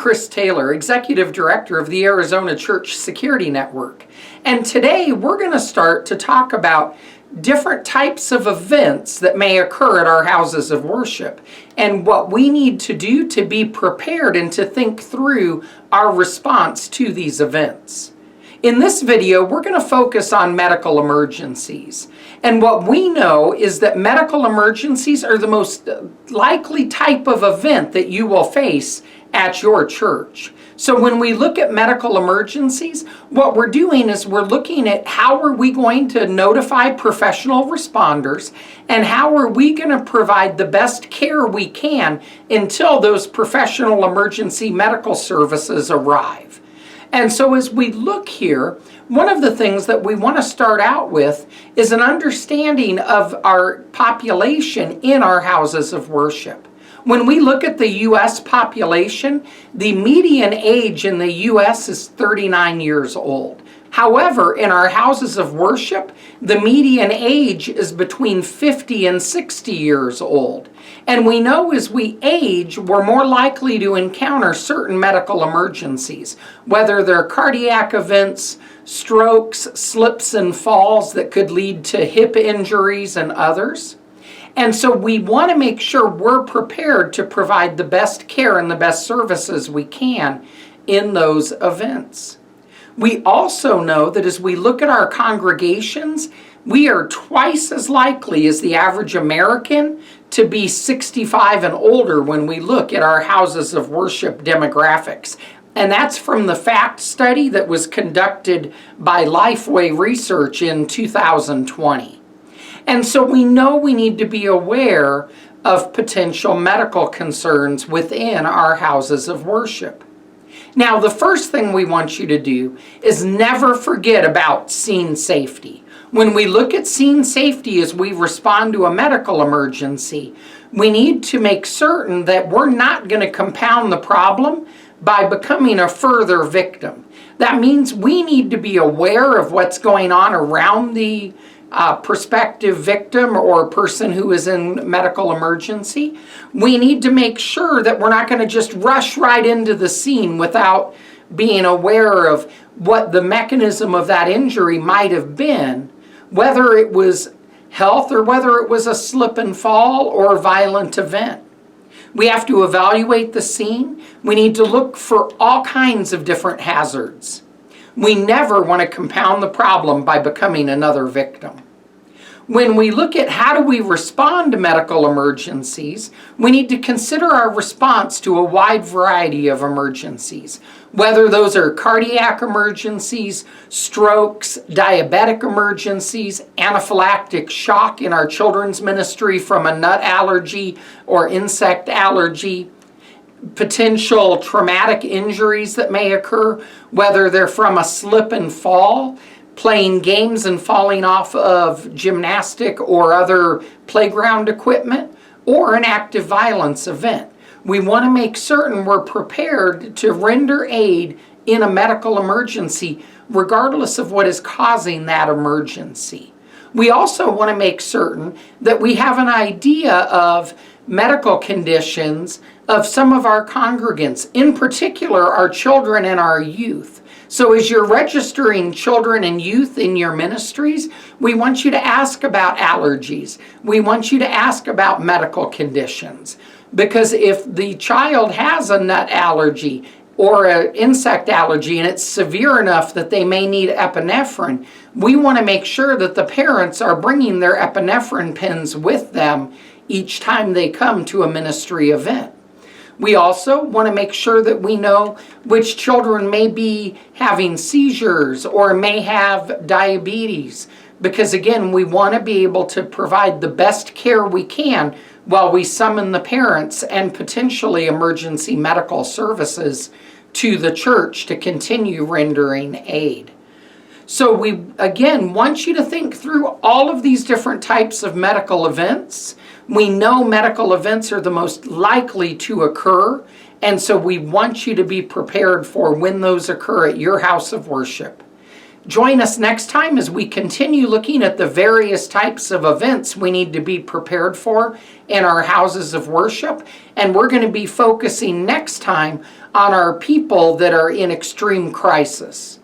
Chris Taylor, Executive Director of the Arizona Church Security Network. And today we're going to start to talk about different types of events that may occur at our houses of worship and what we need to do to be prepared and to think through our response to these events. In this video, we're going to focus on medical emergencies. And what we know is that medical emergencies are the most likely type of event that you will face at your church. So when we look at medical emergencies, what we're doing is we're looking at how are we going to notify professional responders and how are we going to provide the best care we can until those professional emergency medical services arrive. And so as we look here, one of the things that we want to start out with is an understanding of our population in our houses of worship. When we look at the U.S. population, the median age in the U.S. is 39 years old. However, in our houses of worship, the median age is between 50 and 60 years old. And we know as we age, we're more likely to encounter certain medical emergencies, whether they're cardiac events, strokes, slips and falls that could lead to hip injuries and others. And so we want to make sure we're prepared to provide the best care and the best services we can in those events. We also know that as we look at our congregations, we are twice as likely as the average American to be 65 and older when we look at our houses of worship demographics. And that's from the FACT study that was conducted by Lifeway Research in 2020. And so we know we need to be aware of potential medical concerns within our houses of worship. Now, the first thing we want you to do is never forget about scene safety. When we look at scene safety as we respond to a medical emergency, we need to make certain that we're not going to compound the problem by becoming a further victim. That means we need to be aware of what's going on around the prospective victim or person who is in medical emergency. We need to make sure that we're not going to just rush right into the scene without being aware of what the mechanism of that injury might have been, whether it was health or whether it was a slip and fall or violent event. We have to evaluate the scene. We need to look for all kinds of different hazards. We never want to compound the problem by becoming another victim. When we look at how do we respond to medical emergencies, we need to consider our response to a wide variety of emergencies, whether those are cardiac emergencies, strokes, diabetic emergencies, anaphylactic shock in our children's ministry from a nut allergy or insect allergy, potential traumatic injuries that may occur, whether they're from a slip and fall, playing games and falling off of gymnastic or other playground equipment, or an active violence event. We want to make certain we're prepared to render aid in a medical emergency, regardless of what is causing that emergency. We also want to make certain that we have an idea of medical conditions of some of our congregants, in particular our children and our youth. So as you're registering children and youth in your ministries, we want you to ask about allergies. We want you to ask about medical conditions. Because if the child has a nut allergy or an insect allergy and it's severe enough that they may need epinephrine, we want to make sure that the parents are bringing their epinephrine pens with them each time they come to a ministry event. We also want to make sure that we know which children may be having seizures or may have diabetes, because again, we want to be able to provide the best care we can while we summon the parents and potentially emergency medical services to the church to continue rendering aid. So we, again, want you to think through all of these different types of medical events. We know medical events are the most likely to occur, and so we want you to be prepared for when those occur at your house of worship. Join us next time as we continue looking at the various types of events we need to be prepared for in our houses of worship. And we're going to be focusing next time on our people that are in extreme crisis.